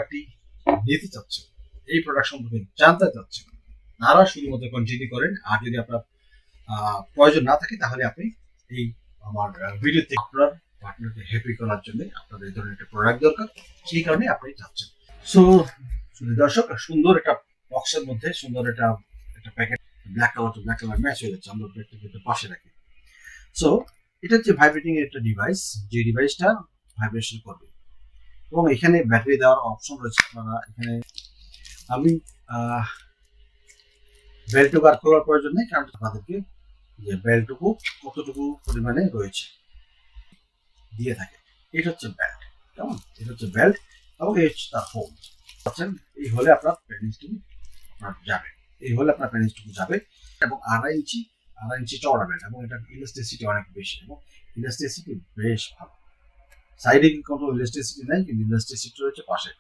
একটি নিতে চাচ্ছেন, এই প্রোডাক্ট সম্পর্কে জানতে চাচ্ছেন, তারা শুধুমাত্র কন্টিনিউ করেন। আর যদি আপনার প্রয়োজন না থাকে তাহলে আপনি এই আমার ভিডিওতে আপনার পার্টনারকে হ্যাপি করার জন্য আপনার এই ধরনের একটা প্রোডাক্ট দরকার, সেই কারণে আপনি চাচ্ছেন। সো দর্শক, সুন্দর একটা বক্সের মধ্যে সুন্দর একটা packet, black colour to black colour match হয়ে যাচ্ছে। আমরা প্যাকেটটা পাশে রাখি। সো এটা হচ্ছে ভাইব্রেটিং একটা ডিভাইস, যে ডিভাইসটা ভাইব্রেশন করবে এবং এখানে ব্যাটারি দেওয়ার অপশন রয়েছে। আপনারা এখানে আমি বেলটুকু আর খোলার প্রয়োজন নেই, কারণ আপনাদেরকে যে বেলটুকু কতটুকু পরিমাণে রয়েছে দিয়ে থাকে। এটা হচ্ছে বেল্ট, কেমন? এটা হচ্ছে বেল্ট এবং এই হচ্ছে তার হোল। বুঝছেন? এই হলে আপনার প্যানিসটুকু আপনার যাবে, এই হলে আপনার প্যানিসটুকু যাবে এবং 2.5 ইঞ্চি চওড়া বেল্ট এবং এটার ইলাস্টিসিটি অনেক বেশি এবং ইলাস্টিসিটি বেশ ভালো। সাইডে কোনো ইলাস্টিসিটি নাই, কিন্তু ইলাস্টিসিটি রয়েছে পাশে।